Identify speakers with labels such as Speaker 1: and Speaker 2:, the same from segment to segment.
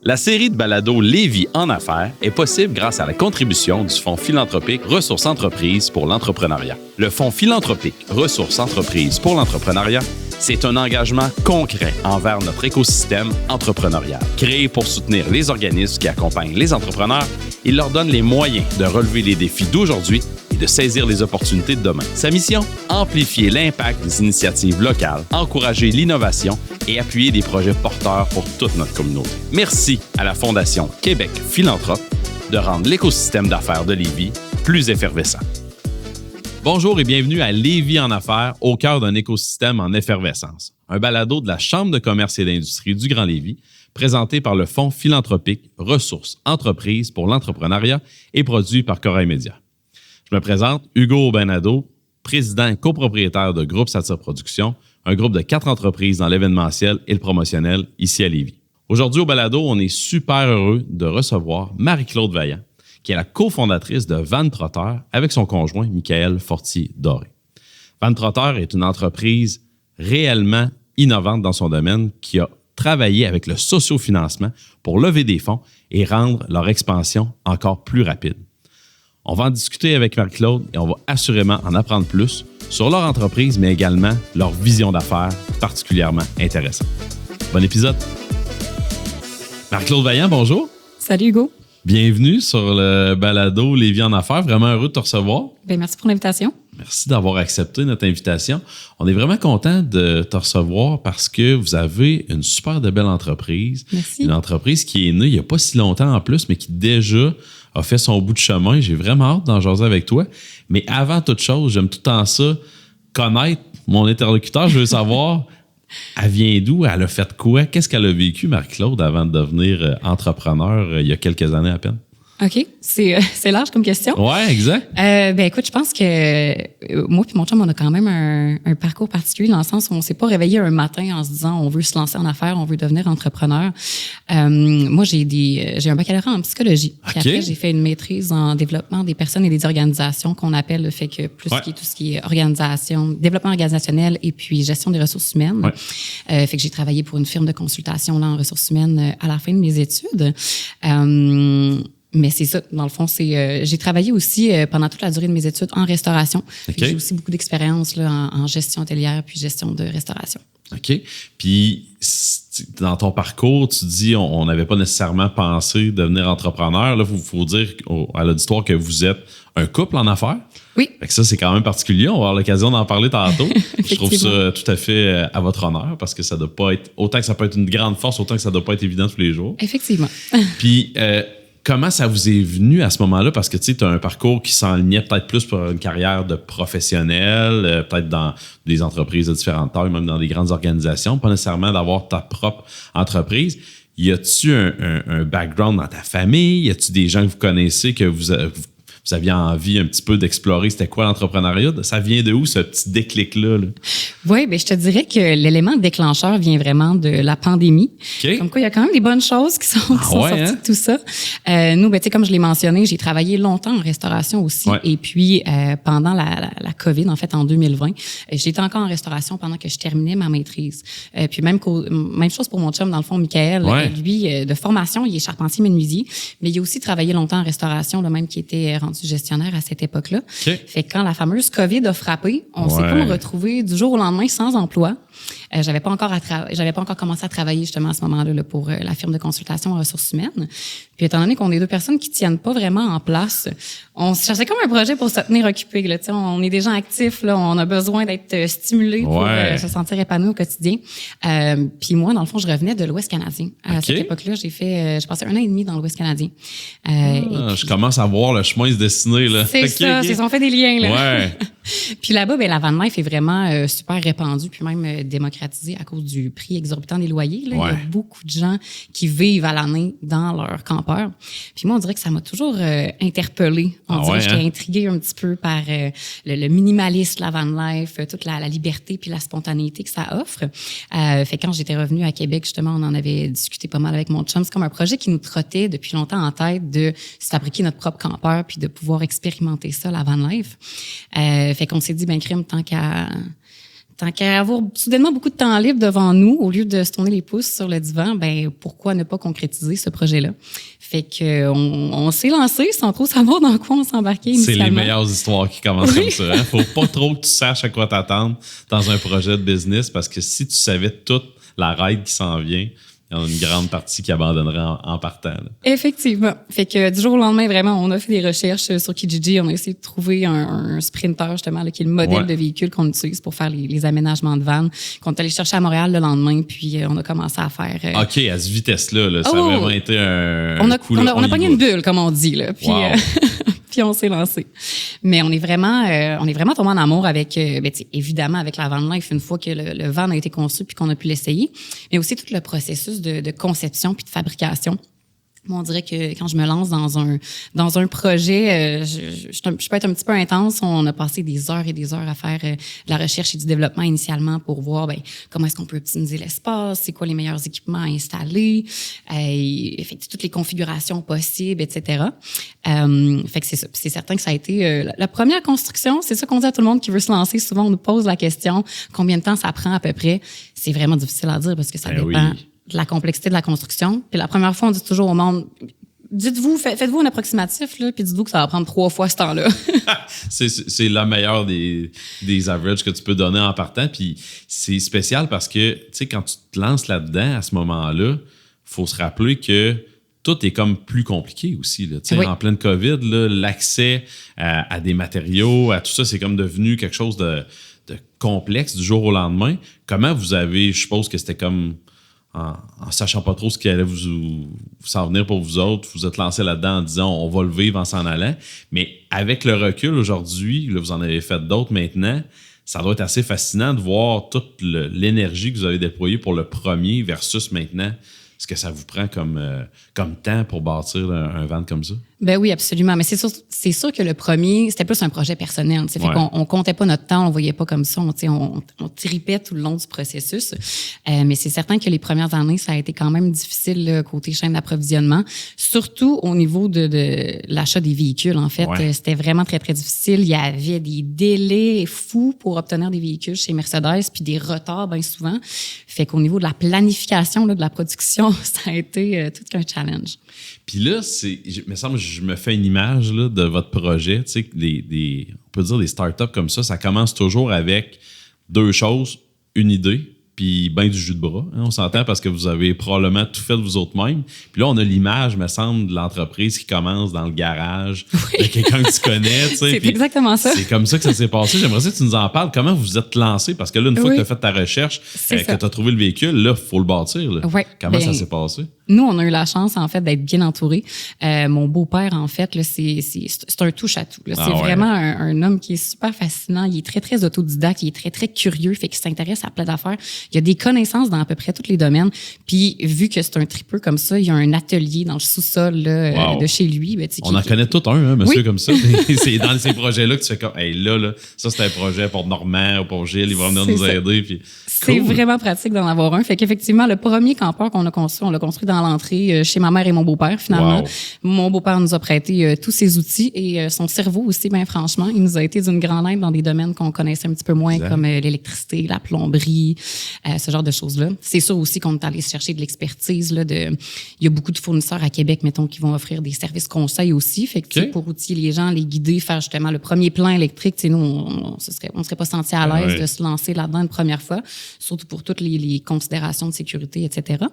Speaker 1: La série de balados Lévis en affaires est possible grâce à la contribution du Fonds philanthropique Ressources Entreprises pour l'entrepreneuriat. Le Fonds philanthropique Ressources Entreprises pour l'entrepreneuriat, c'est un engagement concret envers notre écosystème entrepreneurial. Créé pour soutenir les organismes qui accompagnent les entrepreneurs, il leur donne les moyens de relever les défis d'aujourd'hui et de saisir les opportunités de demain. Sa mission? Amplifier l'impact des initiatives locales, encourager l'innovation et appuyer des projets porteurs pour toute notre communauté. Merci à la Fondation Québec Philanthrope de rendre l'écosystème d'affaires de Lévis plus effervescent. Bonjour et bienvenue à Lévis en affaires, au cœur d'un écosystème en effervescence. Un balado de la Chambre de commerce et d'industrie du Grand Lévis, présenté par le Fonds philanthropique Ressources Entreprises pour l'entrepreneuriat et produit par Corail Média. Je me présente, Hugo Aubin-Nadeau, président et copropriétaire de Groupe Satire Productions, un groupe de 4 entreprises dans l'événementiel et le promotionnel ici à Lévis. Aujourd'hui, au balado, on est super heureux de recevoir Marie-Claude Vaillant, qui est la cofondatrice de Van Trotter avec son conjoint Michael Fortier-Doré. Van Trotter est une entreprise réellement innovante dans son domaine qui a travaillé avec le sociofinancement pour lever des fonds et rendre leur expansion encore plus rapide. On va en discuter avec Marie-Claude et on va assurément en apprendre plus sur leur entreprise, mais également leur vision d'affaires particulièrement intéressante. Bon épisode! Marie-Claude Vaillant, bonjour!
Speaker 2: Salut Hugo!
Speaker 1: Bienvenue sur le balado Lévis en affaires. Vraiment heureux de te recevoir.
Speaker 2: Bien, merci pour l'invitation.
Speaker 1: Merci d'avoir accepté notre invitation. On est vraiment content de te recevoir parce que vous avez une super de belle entreprise.
Speaker 2: Merci.
Speaker 1: Une entreprise qui est née il n'y a pas si longtemps en plus, mais qui déjà a fait son bout de chemin. J'ai vraiment hâte d'en jaser avec toi. Mais avant toute chose, j'aime tout le temps ça, connaître mon interlocuteur. Je veux savoir, elle vient d'où? Elle a fait quoi? Qu'est-ce qu'elle a vécu, Marie-Claude, avant de devenir entrepreneur il y a quelques années à peine?
Speaker 2: OK. C'est large comme question.
Speaker 1: Ouais, exact.
Speaker 2: Écoute, je pense que moi et mon chum, on a quand même un parcours particulier dans le sens où on s'est pas réveillé un matin en se disant on veut se lancer en affaires, on veut devenir entrepreneur. Moi, j'ai un baccalauréat en psychologie. Puis après, j'ai fait une maîtrise en développement des personnes et des organisations qu'on appelle, fait que tout ce qui est organisation, développement organisationnel et puis gestion des ressources humaines. Fait que j'ai travaillé pour une firme de consultation là, en ressources humaines à la fin de mes études. Mais c'est ça, dans le fond, j'ai travaillé aussi pendant toute la durée de mes études en restauration. J'ai aussi beaucoup d'expérience là, en gestion hôtelière puis gestion de restauration. OK.
Speaker 1: Puis, dans ton parcours, tu dis on n'avait pas nécessairement pensé devenir entrepreneur. Là, il faut dire à l'auditoire que vous êtes un couple en affaires.
Speaker 2: Oui.
Speaker 1: Fait que ça, c'est quand même particulier. On va avoir l'occasion d'en parler tantôt. Je trouve ça tout à fait à votre honneur parce que ça doit pas être... Autant que ça peut être une grande force, autant que ça doit pas être évident tous les jours.
Speaker 2: Effectivement.
Speaker 1: Puis... comment ça vous est venu à ce moment-là? Parce que tu as un parcours qui s'enlignait peut-être plus pour une carrière de professionnel, peut-être dans des entreprises de différentes tailles, même dans des grandes organisations, pas nécessairement d'avoir ta propre entreprise. Y a-tu un background dans ta famille? Y a-tu des gens que vous connaissez que vous aviez envie un petit peu d'explorer c'était quoi l'entrepreneuriat? Ça vient de où ce petit déclic-là? Là?
Speaker 2: Oui, je te dirais que l'élément déclencheur vient vraiment de la pandémie. Okay. Comme quoi, il y a quand même des bonnes choses qui sont sorties de tout ça. Nous, comme je l'ai mentionné, j'ai travaillé longtemps en restauration aussi. Ouais. Et puis, pendant la COVID, en fait, en 2020, j'étais encore en restauration pendant que je terminais ma maîtrise. Puis même chose pour mon chum, dans le fond, Michael. Ouais. Lui, de formation, il est charpentier menuisier, mais il a aussi travaillé longtemps en restauration, là, même qui était rendu gestionnaire à cette époque-là. Okay. Fait que quand la fameuse COVID a frappé, on s'est comme retrouvé du jour au lendemain sans emploi. J'avais pas encore commencé à travailler justement à ce moment-là là, pour la firme de consultation en ressources humaines. Puis étant donné qu'on est deux personnes qui tiennent pas vraiment en place, on se cherchait comme un projet pour se tenir occupés. Là, on est des gens actifs, là, on a besoin d'être stimulés pour se sentir épanoui au quotidien. Puis moi, dans le fond, je revenais de l'Ouest canadien. À cette époque-là, j'ai passé 1 an et demi dans l'Ouest canadien.
Speaker 1: Je commence à voir le chemin se dessiner. Là.
Speaker 2: C'est ça, on fait des liens. Là.
Speaker 1: Ouais.
Speaker 2: Puis là-bas, la van life est vraiment super répandue, puis même démocratisée à cause du prix exorbitant des loyers. Là. Ouais. Il y a beaucoup de gens qui vivent à l'année dans leur campeur. Puis moi, on dirait que ça m'a toujours interpellée. On dirait que j'étais intriguée un petit peu par le minimalisme, la van life, toute la liberté puis la spontanéité que ça offre. Fait quand j'étais revenue à Québec, justement, on en avait discuté pas mal avec mon chum. C'est comme un projet qui nous trottait depuis longtemps en tête de se fabriquer notre propre campeur puis de pouvoir expérimenter ça, la van life. Fait qu'on s'est dit, crime, tant qu'à tant qu'à avoir soudainement beaucoup de temps libre devant nous, au lieu de se tourner les pouces sur le divan, ben pourquoi ne pas concrétiser ce projet-là? Fait que on s'est lancé sans trop savoir dans quoi on s'embarquait initialement.
Speaker 3: C'est les meilleures histoires qui commencent comme ça. Hein? Faut pas trop que tu saches à quoi t'attendre dans un projet de business, parce que si tu savais toute la ride qui s'en vient, il y en a une grande partie qui abandonnerait en partant. Là.
Speaker 2: Effectivement. Fait que du jour au lendemain, vraiment, on a fait des recherches sur Kijiji. On a essayé de trouver un sprinter, justement, là, qui est le modèle de véhicule qu'on utilise pour faire les aménagements de vannes, qu'on est allé chercher à Montréal le lendemain, puis on a commencé à faire...
Speaker 3: OK, à cette vitesse-là, ça a vraiment été un coup.
Speaker 2: On a pogné une bulle, comme on dit. Là, puis,
Speaker 3: wow.
Speaker 2: Puis on s'est lancé. Mais on est vraiment tombé en amour avec, évidemment, avec la van life une fois que le van a été conçu puis qu'on a pu l'essayer, mais aussi tout le processus de conception puis de fabrication. Moi, on dirait que quand je me lance dans un projet, je peux être un petit peu intense. On a passé des heures et des heures à faire de la recherche et du développement initialement pour voir comment est-ce qu'on peut optimiser l'espace, c'est quoi les meilleurs équipements à installer, effectuer toutes les configurations possibles, etc. Fait que c'est ça. Puis c'est certain que ça a été la première construction. C'est ça qu'on dit à tout le monde qui veut se lancer. Souvent, on nous pose la question combien de temps ça prend à peu près. C'est vraiment difficile à dire parce que ça dépend. Oui. De la complexité de la construction. Puis la première fois, on dit toujours au monde, faites-vous un approximatif, là, puis dites-vous que ça va prendre 3 fois ce temps-là.
Speaker 3: c'est la meilleure des averages que tu peux donner en partant. Puis c'est spécial parce que, tu sais, quand tu te lances là-dedans, à ce moment-là, faut se rappeler que tout est comme plus compliqué aussi. Là. Oui. En pleine COVID, là, l'accès à des matériaux, à tout ça, c'est comme devenu quelque chose de complexe du jour au lendemain. Comment vous avez, je suppose que c'était comme... En sachant pas trop ce qui allait vous s'en venir pour vous autres, vous êtes lancé là-dedans en disant on va le vivre en s'en allant. Mais avec le recul aujourd'hui, là, vous en avez fait d'autres maintenant, ça doit être assez fascinant de voir toute l'énergie que vous avez déployée pour le premier versus maintenant. Ce que ça vous prend comme temps pour bâtir un van comme ça?
Speaker 2: Ben oui, absolument. Mais c'est sûr que le premier, c'était plus un projet personnel. Fait qu'on comptait pas notre temps, on voyait pas comme ça. On tripait tout le long du processus. Mais c'est certain que les premières années, ça a été quand même difficile là, côté chaîne d'approvisionnement, surtout au niveau de l'achat des véhicules. En fait, c'était vraiment très, très difficile. Il y avait des délais fous pour obtenir des véhicules chez Mercedes, puis des retards bien souvent. Fait qu'au niveau de la planification là, de la production, ça a été tout qu'un challenge.
Speaker 3: Puis là, il me semble que je me fais une image là, de votre projet. Tu sais, on peut dire des startups comme ça commence toujours avec 2 choses, une idée, puis ben du jus de bras. Hein, on s'entend parce que vous avez probablement tout fait de vous autres mêmes. Puis là, on a l'image, me semble, de l'entreprise qui commence dans le garage de quelqu'un que tu connais. Tu sais,
Speaker 2: c'est exactement ça.
Speaker 3: C'est comme ça que ça s'est passé. J'aimerais ça que tu nous en parles. Comment vous êtes lancé? Parce que là, une fois que tu as fait ta recherche, que tu as trouvé le véhicule, là, il faut le bâtir. Là. Comment ça s'est passé?
Speaker 2: Nous, on a eu la chance, en fait, d'être bien entourés. Mon beau-père, en fait, là, c'est un touche-à-tout. Là. C'est vraiment un homme qui est super fascinant. Il est très, très autodidacte. Il est très, très curieux. Fait qu'il s'intéresse à plein d'affaires. Il a des connaissances dans à peu près tous les domaines. Puis, vu que c'est un tripeux comme ça, il y a un atelier dans le sous-sol là, de chez lui. Ben,
Speaker 3: on en connaît tout un, monsieur, comme ça. C'est dans ces projets-là que tu fais comme, hey, là, ça, c'est un projet pour Normand ou pour Gilles. Il va venir nous aider. Puis,
Speaker 2: c'est vraiment pratique d'en avoir un. Fait qu'effectivement, le premier campeur qu'on a construit, on l'a construit dans l'entrée chez ma mère et mon beau-père, finalement. Wow. Mon beau-père nous a prêté tous ses outils et son cerveau aussi, bien franchement. Il nous a été d'une grande aide dans des domaines qu'on connaissait un petit peu moins, comme l'électricité, la plomberie, ce genre de choses-là. C'est sûr aussi qu'on est allé chercher de l'expertise. Là, il y a beaucoup de fournisseurs à Québec, mettons, qui vont offrir des services conseils aussi. Fait que pour outiller les gens, les guider, faire justement le premier plan électrique, nous, on serait pas senti à l'aise de se lancer là-dedans une première fois, surtout pour toutes les considérations de sécurité, etc.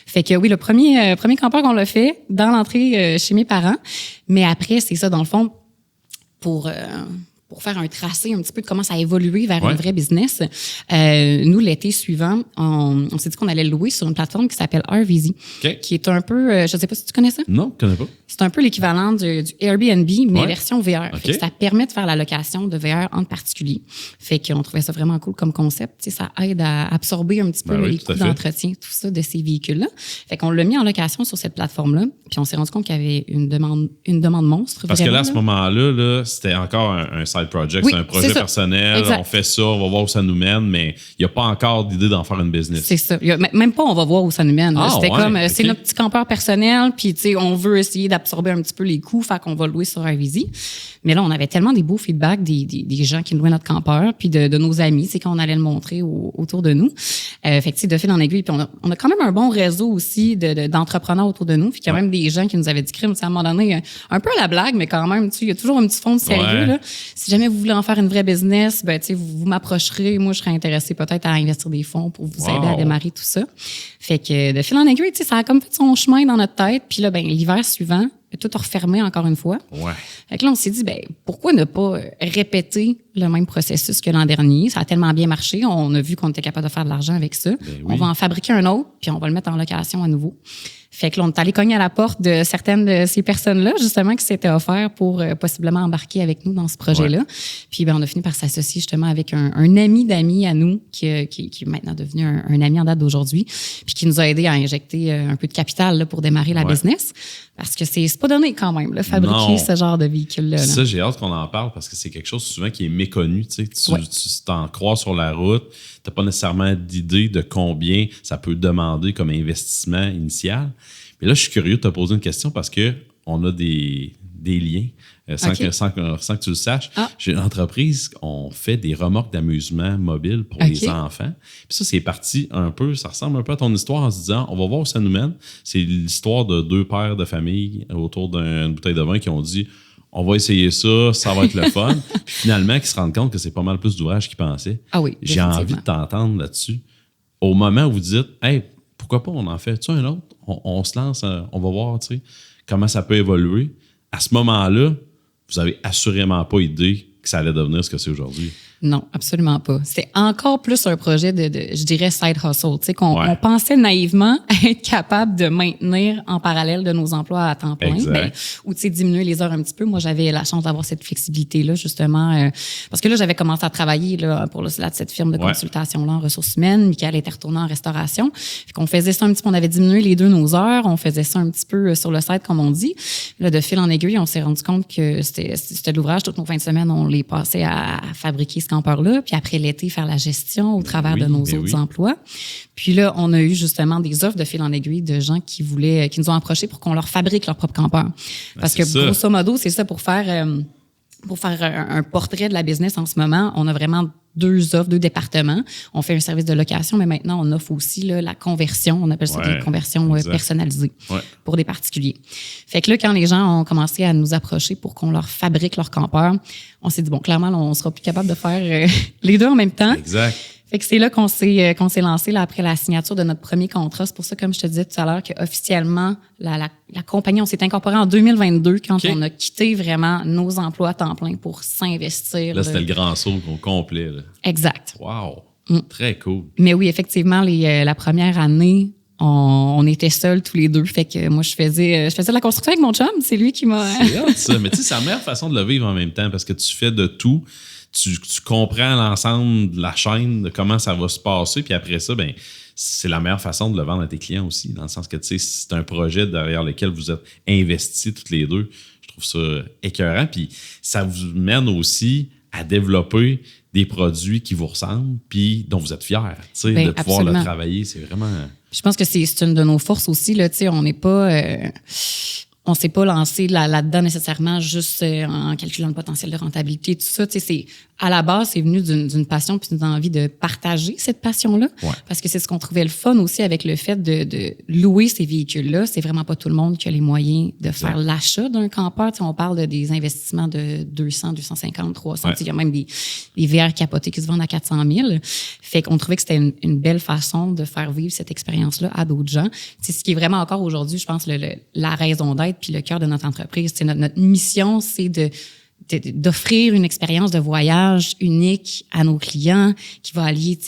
Speaker 2: Fait que oui, le premier campeur qu'on l'a fait dans l'entrée chez mes parents. Mais après, c'est ça, dans le fond, pour faire un tracé un petit peu de comment ça a évolué vers un vrai business. Nous, l'été suivant, on s'est dit qu'on allait le louer sur une plateforme qui s'appelle RVZ, qui est un peu, je ne sais pas si tu connais ça?
Speaker 3: Non, je ne connais pas.
Speaker 2: C'est un peu l'équivalent du Airbnb, mais version VR. Fait que ça permet de faire la location de VR entre particuliers. Fait qu'on trouvait ça vraiment cool comme concept. T'sais, ça aide à absorber un petit peu les coûts d'entretien, tout ça, de ces véhicules-là. Fait qu'on l'a mis en location sur cette plateforme-là. Puis on s'est rendu compte qu'il y avait une demande monstre.
Speaker 3: Parce que là, à ce moment-là, c'était encore un side side project, c'est un projet personnel, on fait ça, on va voir où ça nous mène, mais il n'y a pas encore d'idée d'en faire une business.
Speaker 2: C'est ça. Même pas on va voir où ça nous mène. C'était c'est notre petit campeur personnel, puis on veut essayer d'absorber un petit peu les coûts, fait qu'on va le louer sur Airbnb. Mais là, on avait tellement des beaux feedbacks des gens qui louaient notre campeur, puis de nos amis, quand on allait le montrer autour de nous. Fait que de fil en aiguille, puis on a quand même un bon réseau aussi d'entrepreneurs autour de nous, puis il y a même des gens qui nous avaient dit crime, à un moment donné, un peu à la blague, mais quand même, il y a toujours un petit fond de sérieux. Là. Si jamais vous voulez en faire une vraie business, vous m'approcherez, moi je serais intéressée peut-être à investir des fonds pour vous aider à démarrer tout ça. Fait que de fil en aiguille, ça a comme fait son chemin dans notre tête, puis là, l'hiver suivant, tout a refermé encore une fois.
Speaker 3: Ouais.
Speaker 2: Fait que là, on s'est dit, pourquoi ne pas répéter le même processus que l'an dernier? Ça a tellement bien marché. On a vu qu'on était capable de faire de l'argent avec ça. On va en fabriquer un autre, puis on va le mettre en location à nouveau. Fait que là, on est allé cogner à la porte de certaines de ces personnes-là, justement, qui s'étaient offerts pour possiblement embarquer avec nous dans ce projet-là. Ouais. Puis, on a fini par s'associer justement avec un ami d'amis à nous, qui est maintenant devenu un ami en date d'aujourd'hui, puis qui nous a aidé à injecter un peu de capital là, pour démarrer la business. Parce que c'est pas donné quand même, là, fabriquer ce genre de véhicule-là.
Speaker 3: Ça, j'ai hâte qu'on en parle parce que c'est quelque chose souvent qui est méconnu. Tu t'en crois sur la route, t'as pas nécessairement d'idée de combien ça peut demander comme investissement initial. Mais là, je suis curieux de te poser une question parce que on a des liens. Sans que tu le saches, j'ai une entreprise, on fait des remorques d'amusement mobile pour les enfants. Puis ça, c'est parti un peu, ça ressemble un peu à ton histoire en se disant, on va voir où ça nous mène. C'est l'histoire de 2 pères de famille autour d'une bouteille de vin qui ont dit, on va essayer ça, ça va être le fun. Puis finalement, qui se rendent compte que c'est pas mal plus d'ouvrage qu'ils pensaient.
Speaker 2: Ah oui,
Speaker 3: j'ai envie de t'entendre là-dessus. Au moment où vous dites, hey, pourquoi pas on en fait un autre? On se lance, on va voir comment ça peut évoluer. À ce moment-là, vous n'avez assurément pas idée que ça allait devenir ce que c'est aujourd'hui.
Speaker 2: Non, absolument pas. C'est encore plus un projet de je dirais, side hustle. Tu sais, on pensait naïvement être capable de maintenir en parallèle de nos emplois à temps plein. Ou tu sais, diminuer les heures un petit peu. Moi, j'avais la chance d'avoir cette flexibilité-là, justement. Parce que là, j'avais commencé à travailler là, pour cette firme de consultation-là en ressources humaines. Michael était retourné en restauration. Fait qu'on faisait ça un petit peu. On avait diminué les 2 nos heures. On faisait ça un petit peu sur le site, comme on dit. Là, de fil en aiguille, on s'est rendu compte que c'était de l'ouvrage. Toutes nos fins de semaine, on les passait à fabriquer ce campeur-là, puis après l'été, faire la gestion au travers de nos autres emplois. Puis là, on a eu justement des offres de fil en aiguille de gens qui nous ont approchés pour qu'on leur fabrique leur propre campeur. Parce que grosso modo, c'est ça, pour faire un portrait de la business en ce moment, on a vraiment 2 offres, 2 départements. On fait un service de location, mais maintenant, on offre aussi là, la conversion. On appelle ça des conversions personnalisées pour des particuliers. Fait que là, quand les gens ont commencé à nous approcher pour qu'on leur fabrique leur campeur, on s'est dit, clairement, là, on sera plus capable de faire les 2 en même temps.
Speaker 3: Exact.
Speaker 2: Fait que c'est là qu'on s'est lancé là, après la signature de notre premier contrat. C'est pour ça, comme je te disais tout à l'heure, qu'officiellement, la compagnie, on s'est incorporé en 2022 quand on a quitté vraiment nos emplois à temps plein pour s'investir.
Speaker 3: Là, c'était le grand saut au complet. Là.
Speaker 2: Exact.
Speaker 3: Wow! Très cool.
Speaker 2: Mais oui, effectivement, la première année, on était seuls tous les 2. Fait que moi, je faisais de la construction avec mon chum. C'est lui qui m'a...
Speaker 3: C'est hot, ça. Mais tu sais, c'est la meilleure façon de le vivre en même temps parce que tu fais de tout. Tu comprends l'ensemble de la chaîne, de comment ça va se passer. Puis après ça, c'est la meilleure façon de le vendre à tes clients aussi. Dans le sens que, tu sais, c'est un projet derrière lequel vous êtes investis toutes les 2. Je trouve ça écœurant. Puis ça vous mène aussi à développer des produits qui vous ressemblent puis dont vous êtes fiers, tu sais, de pouvoir le travailler. C'est vraiment...
Speaker 2: Je pense que c'est une de nos forces aussi, là, tu sais, on n'est pas... on s'est pas lancé là-dedans nécessairement juste en calculant le potentiel de rentabilité, tout ça. Tu sais, c'est à la base, c'est venu d'une passion puis d'une envie de partager cette passion-là. Ouais. Parce que c'est ce qu'on trouvait le fun aussi avec le fait de louer ces véhicules-là. C'est vraiment pas tout le monde qui a les moyens de faire l'achat d'un campeur. Tu sais, on parle de des investissements de 200, 250, 300. Ouais. Il y a même des VR capotés qui se vendent à 400 000. Fait qu'on trouvait que c'était une belle façon de faire vivre cette expérience-là à d'autres gens. C'est ce qui est vraiment encore aujourd'hui, je pense, la raison d'être puis le cœur de notre entreprise. C'est notre mission, c'est d'offrir une expérience de voyage unique à nos clients qui va allier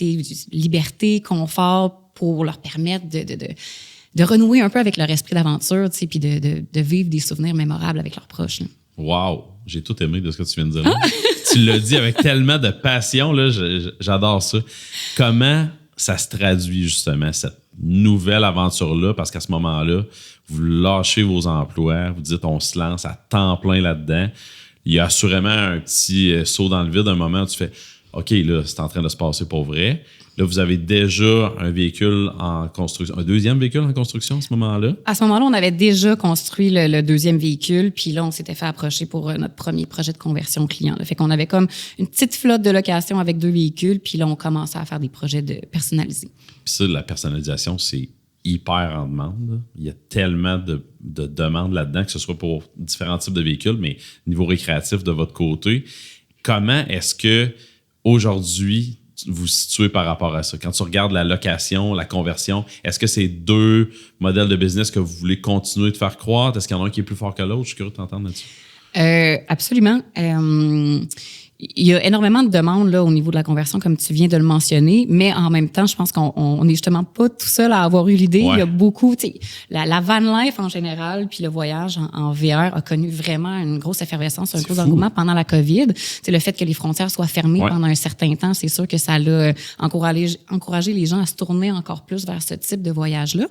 Speaker 2: liberté, confort pour leur permettre de renouer un peu avec leur esprit d'aventure puis de vivre des souvenirs mémorables avec leurs proches. Là.
Speaker 3: Wow! J'ai tout aimé de ce que tu viens de dire. Là. Tu l'as dit avec tellement de passion, là, j'adore ça. Comment ça se traduit justement, cette nouvelle aventure-là? Parce qu'à ce moment-là, vous lâchez vos emplois, vous dites on se lance à temps plein là-dedans. il y a assurément un petit saut dans le vide, un moment où tu fais « OK, là, c'est en train de se passer pour vrai ». Là, vous avez déjà un véhicule en construction, un deuxième véhicule en construction à ce moment-là?
Speaker 2: À ce moment-là, on avait déjà construit le deuxième véhicule, puis là, on s'était fait approcher pour notre premier projet de conversion client. Là. Fait qu'on avait comme une petite flotte de location avec 2 véhicules, puis là, on commençait à faire des projets personnalisés.
Speaker 3: Puis ça, la personnalisation, c'est hyper en demande. Là. Il y a tellement de demandes là-dedans, que ce soit pour différents types de véhicules, mais niveau récréatif de votre côté. Comment est-ce que aujourd'hui vous situez par rapport à ça? Quand tu regardes la location, la conversion, est-ce que c'est 2 modèles de business que vous voulez continuer de faire croître? Est-ce qu'il y en a un qui est plus fort que l'autre? Je suis curieux de t'entendre là-dessus.
Speaker 2: Absolument. Il y a énormément de demandes là, au niveau de la conversion, comme tu viens de le mentionner, mais en même temps, je pense qu'on n'est justement pas tout seul à avoir eu l'idée. Ouais. Il y a beaucoup, tu sais, la van life en général, puis le voyage en VR a connu vraiment une grosse effervescence, un gros engouement pendant la COVID. C'est le fait que les frontières soient fermées pendant un certain temps, c'est sûr que ça a encouragé les gens à se tourner encore plus vers ce type de voyage-là.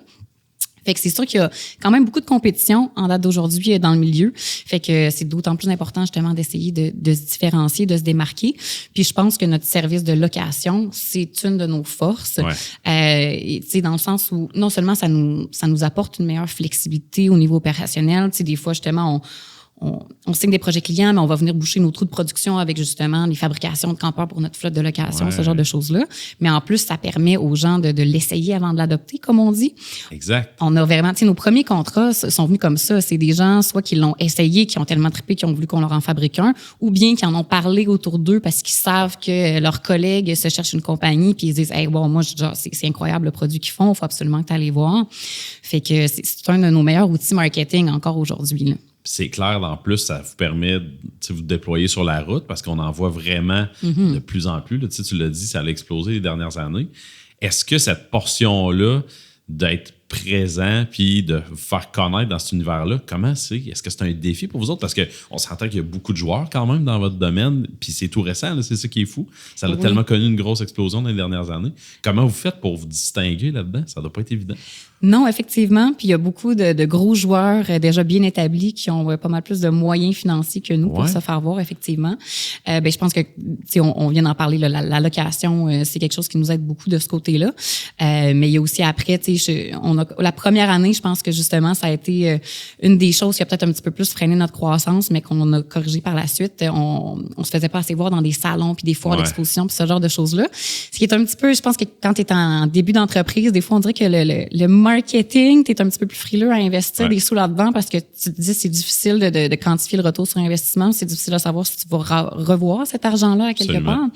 Speaker 2: Fait que c'est sûr qu'il y a quand même beaucoup de compétition en date d'aujourd'hui dans le milieu. Fait que c'est d'autant plus important justement d'essayer de se différencier, de se démarquer. Puis je pense que notre service de location, c'est une de nos forces. Ouais. Tu sais, dans le sens où non seulement ça nous apporte une meilleure flexibilité au niveau opérationnel. Tu sais, des fois justement on signe des projets clients, mais on va venir boucher nos trous de production avec justement les fabrications de campeurs pour notre flotte de location, ce genre de choses-là. Mais en plus, ça permet aux gens de l'essayer avant de l'adopter, comme on dit.
Speaker 3: Exact.
Speaker 2: On a vraiment, tu sais, nos premiers contrats sont venus comme ça. C'est des gens, soit qui l'ont essayé, qui ont tellement trippé, qui ont voulu qu'on leur en fabrique un, ou bien qui en ont parlé autour d'eux parce qu'ils savent que leurs collègues se cherchent une compagnie puis ils disent, hey, bon, moi, genre, c'est incroyable le produit qu'ils font, il faut absolument que tu ailles voir. Fait que c'est un de nos meilleurs outils marketing encore aujourd'hui, là.
Speaker 3: C'est clair, en plus, ça vous permet de vous déployer sur la route parce qu'on en voit vraiment de plus en plus. Là, tu l'as dit, ça a explosé les dernières années. Est-ce que cette portion-là d'être présent puis de vous faire connaître dans cet univers-là, comment c'est? Est-ce que c'est un défi pour vous autres? Parce qu'on s'entend qu'il y a beaucoup de joueurs quand même dans votre domaine, puis c'est tout récent, là, c'est ça qui est fou. Ça a tellement connu une grosse explosion dans les dernières années. Comment vous faites pour vous distinguer là-dedans? Ça doit pas être évident.
Speaker 2: Non, effectivement. Puis il y a beaucoup de gros joueurs déjà bien établis qui ont pas mal plus de moyens financiers que nous pour se faire voir, effectivement. Je pense que, tu sais, on vient d'en parler, là, la location, c'est quelque chose qui nous aide beaucoup de ce côté-là. Mais il y a aussi après, tu sais, la première année, je pense que justement, ça a été une des choses qui a peut-être un petit peu plus freiné notre croissance, mais qu'on a corrigé par la suite. On se faisait pas assez voir dans des salons puis des foires d'exposition puis ce genre de choses-là. Ce qui est un petit peu, je pense que quand tu es en début d'entreprise, des fois, on dirait que le marketing, tu es un petit peu plus frileux à investir des sous là-dedans parce que tu te dis c'est difficile de quantifier le retour sur investissement. C'est difficile de savoir si tu vas revoir cet argent-là à quelque part.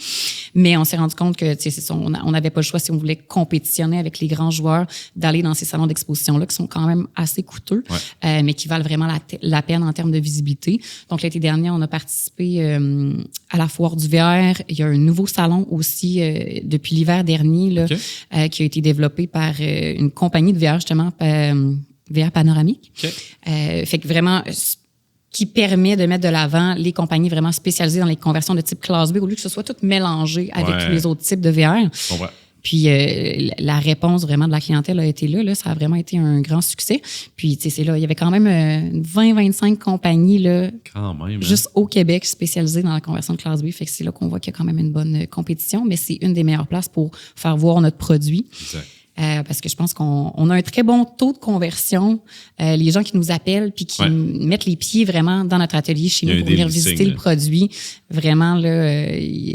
Speaker 2: Mais on s'est rendu compte que c'est ça, on n'avait pas le choix si on voulait compétitionner avec les grands joueurs d'aller dans ces salons d'exposition-là qui sont quand même assez coûteux, mais qui valent vraiment la peine en termes de visibilité. Donc, l'été dernier, on a participé à la foire du VR. Il y a un nouveau salon aussi depuis l'hiver dernier là, qui a été développé par une compagnie de VR, justement, VR Panoramique. Fait que vraiment qui permet de mettre de l'avant les compagnies vraiment spécialisées dans les conversions de type classe B au lieu que ce soit tout mélangé avec tous les autres types de VR. Puis la réponse vraiment de la clientèle a été là, ça a vraiment été un grand succès. Puis tu sais, c'est là, il y avait quand même 20-25 compagnies là,
Speaker 3: quand même,
Speaker 2: juste au Québec spécialisées dans la conversion de classe B. Fait que c'est là qu'on voit qu'il y a quand même une bonne compétition, mais c'est une des meilleures places pour faire voir notre produit.
Speaker 3: Exact.
Speaker 2: Parce que je pense qu'on a un très bon taux de conversion. Les gens qui nous appellent puis qui mettent les pieds vraiment dans notre atelier chez nous pour venir visiter le produit, vraiment, là,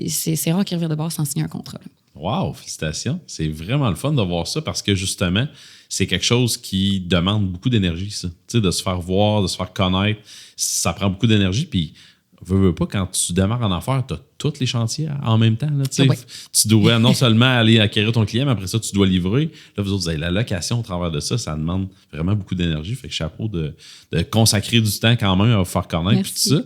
Speaker 2: c'est rare qu'ils reviennent de bord sans signer un contrat.
Speaker 3: Wow, félicitations. C'est vraiment le fun de voir ça parce que justement, c'est quelque chose qui demande beaucoup d'énergie, ça. Tu sais, de se faire voir, de se faire connaître, ça prend beaucoup d'énergie. Puis, veux pas, quand tu démarres en affaires, tu as tous les chantiers en même temps. Là, tu dois non seulement aller acquérir ton client, mais après ça, tu dois livrer. Là, vous autres, vous avez la location au travers de ça. Ça demande vraiment beaucoup d'énergie. Fait que chapeau de consacrer du temps quand même à vous faire connaître. Puis tout ça.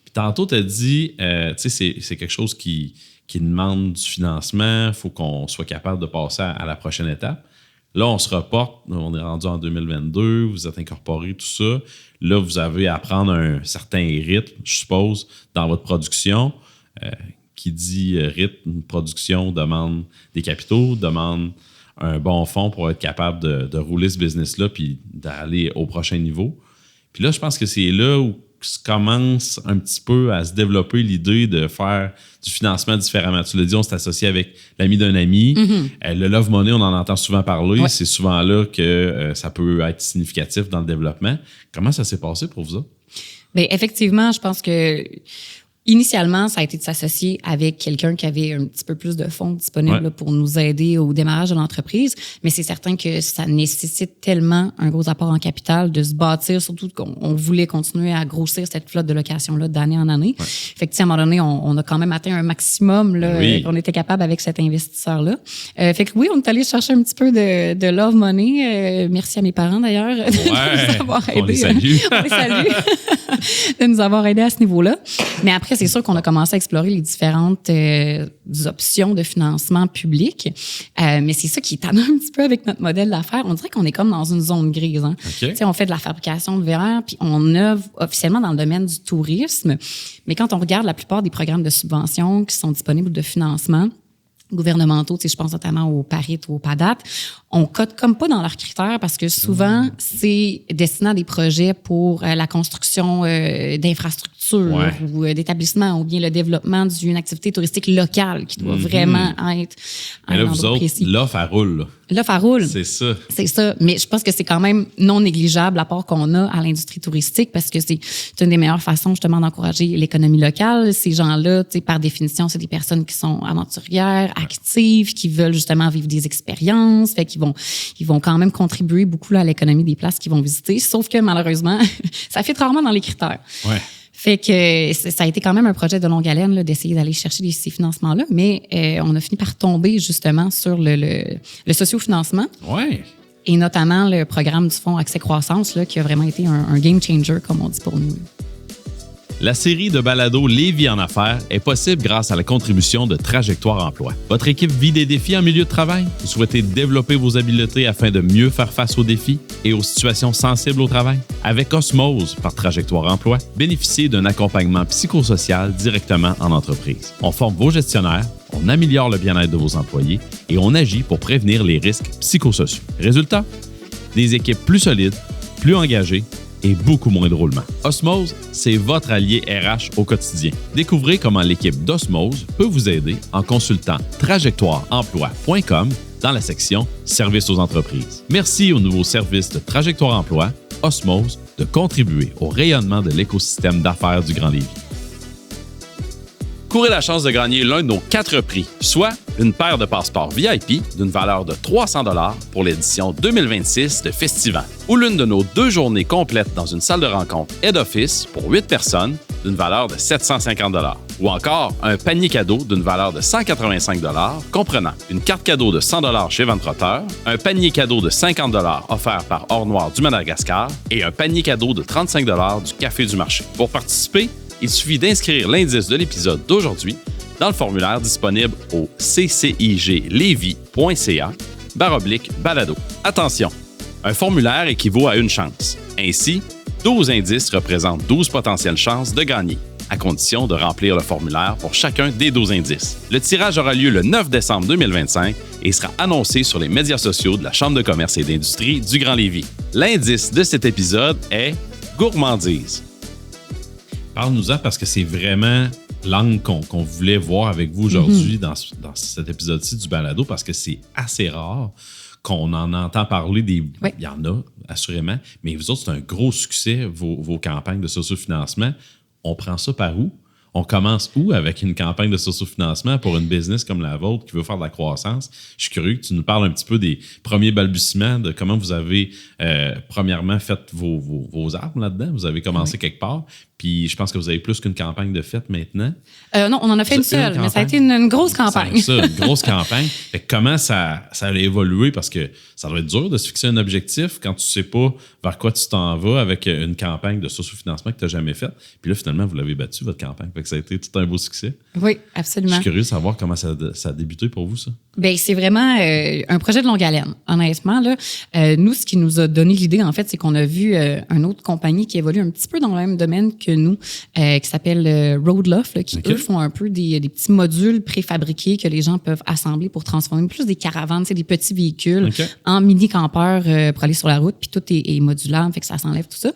Speaker 3: Puis tantôt, tu as dit, tu sais, c'est quelque chose qui demande du financement. Il faut qu'on soit capable de passer à la prochaine étape. Là, on se reporte. On est rendu en 2022. Vous êtes incorporé, tout ça. Là, vous avez à prendre un certain rythme, je suppose, dans votre production. Qui dit rythme, production, demande des capitaux, demande un bon fonds pour être capable de rouler ce business-là puis d'aller au prochain niveau. Puis là, je pense que c'est là où commence un petit peu à se développer l'idée de faire du financement différemment. Tu l'as dit, on s'est associé avec l'ami d'un ami. Le Love Money, on en entend souvent parler. Ouais. C'est souvent là que ça peut être significatif dans le développement. Comment ça s'est passé pour vous autres?
Speaker 2: Bien, effectivement, je pense que initialement, ça a été de s'associer avec quelqu'un qui avait un petit peu plus de fonds disponibles là, pour nous aider au démarrage de l'entreprise. Mais c'est certain que ça nécessite tellement un gros apport en capital de se bâtir, surtout qu'on voulait continuer à grossir cette flotte de location-là d'année en année. Ouais. Fait que, à un moment donné, on a quand même atteint un maximum là, qu'on était capable avec cet investisseur-là. Fait que oui, on est allé chercher un petit peu de love money. Merci à mes parents, d'ailleurs, de nous avoir aidés.
Speaker 3: On les salue.
Speaker 2: On les salue de nous avoir aidés à ce niveau-là. Mais après, c'est sûr qu'on a commencé à explorer les différentes options de financement public. Mais c'est ça qui est tannant un petit peu avec notre modèle d'affaires. On dirait qu'on est comme dans une zone grise. Hein? Okay. On fait de la fabrication de verre, puis on œuvre officiellement dans le domaine du tourisme. Mais quand on regarde la plupart des programmes de subvention qui sont disponibles de financement gouvernementaux, je pense notamment au PARIT ou au PADAT, on cote comme pas dans leurs critères parce que souvent, c'est destiné à des projets pour la construction d'infrastructures ou d'établissements ou bien le développement d'une activité touristique locale qui doit vraiment être
Speaker 3: mais là, vous autres, précis. L'offre, elle roule. Là.
Speaker 2: L'offre, elle roule.
Speaker 3: C'est ça.
Speaker 2: C'est ça. Mais je pense que c'est quand même non négligeable l'apport qu'on a à l'industrie touristique parce que c'est une des meilleures façons justement d'encourager l'économie locale. Ces gens-là, par définition, c'est des personnes qui sont aventurières, actives, qui veulent justement vivre des expériences, fait qu'ils vont quand même contribuer beaucoup là, à l'économie des places qu'ils vont visiter. Sauf que malheureusement, ça fit rarement dans les critères.
Speaker 3: Ouais.
Speaker 2: Fait que ça a été quand même un projet de longue haleine là, d'essayer d'aller chercher ces financements-là, mais on a fini par tomber justement sur le sociofinancement.
Speaker 3: Ouais.
Speaker 2: Et notamment le programme du Fonds Accès Croissance là, qui a vraiment été un game changer, comme on dit pour nous.
Speaker 1: La série de balados Lévis en affaires est possible grâce à la contribution de Trajectoire Emploi. Votre équipe vit des défis en milieu de travail? Vous souhaitez développer vos habiletés afin de mieux faire face aux défis et aux situations sensibles au travail? Avec Osmose par Trajectoire Emploi, bénéficiez d'un accompagnement psychosocial directement en entreprise. On forme vos gestionnaires, on améliore le bien-être de vos employés et on agit pour prévenir les risques psychosociaux. Résultat? Des équipes plus solides, plus engagées et beaucoup moins de roulement. Osmose, c'est votre allié RH au quotidien. Découvrez comment l'équipe d'Osmose peut vous aider en consultant trajectoireemploi.com dans la section Services aux entreprises. Merci au nouveau service de Trajectoire Emploi, Osmose, de contribuer au rayonnement de l'écosystème d'affaires du Grand Lévis. Courez la chance de gagner l'un de nos 4 prix, soit une paire de passeports VIP d'une valeur de 300 $ pour l'édition 2026 de Festival, ou l'une de nos 2 journées complètes dans une salle de rencontre Head Office pour 8 personnes d'une valeur de 750 $, ou encore un panier cadeau d'une valeur de 185 $ comprenant une carte cadeau de 100 $ chez Ventroteur, un panier cadeau de 50 $ offert par Or Noir du Madagascar et un panier cadeau de 35 $ du Café du Marché. Pour participer, il suffit d'inscrire l'indice de l'épisode d'aujourd'hui dans le formulaire disponible au cciglevy.ca/balado. Attention, un formulaire équivaut à une chance. Ainsi, 12 indices représentent 12 potentielles chances de gagner, à condition de remplir le formulaire pour chacun des 12 indices. Le tirage aura lieu le 9 décembre 2025 et sera annoncé sur les médias sociaux de la Chambre de commerce et d'industrie du Grand Lévis. L'indice de cet épisode est gourmandise.
Speaker 3: Parle-nous-en parce que c'est vraiment l'angle qu'on voulait voir avec vous aujourd'hui dans cet épisode-ci du balado parce que c'est assez rare qu'on en entend parler des...
Speaker 2: Oui.
Speaker 3: Il y en a, assurément, mais vous autres, c'est un gros succès, vos campagnes de sociofinancement. On prend ça par où? On commence où avec une campagne de sociofinancement pour une business comme la vôtre qui veut faire de la croissance? Je suis curieux que tu nous parles un petit peu des premiers balbutiements, de comment vous avez premièrement fait vos armes là-dedans. Vous avez commencé quelque part, puis je pense que vous avez plus qu'une campagne de fête maintenant.
Speaker 2: Non, on en a fait une seule, mais ça a été une grosse campagne.
Speaker 3: C'est ça, une grosse campagne. Fait que comment ça a évolué? Parce que ça doit être dur de se fixer un objectif quand tu sais pas vers quoi tu t'en vas avec une campagne de sociofinancement que tu n'as jamais faite. Puis là, finalement, vous l'avez battu, votre campagne. Fait que ça a été tout un beau succès.
Speaker 2: Oui, absolument.
Speaker 3: Je suis curieux de savoir comment ça a débuté pour vous, ça.
Speaker 2: Bien, c'est vraiment un projet de longue haleine, honnêtement. Là. Nous, ce qui nous a donné l'idée, en fait, c'est qu'on a vu une autre compagnie qui évolue un petit peu dans le même domaine que nous, qui s'appelle Roadloft, là, qui, eux, font un peu des petits modules préfabriqués que les gens peuvent assembler pour transformer plus des caravanes, des petits véhicules en mini-campeur pour aller sur la route, puis tout est modulable, fait que ça s'enlève tout ça.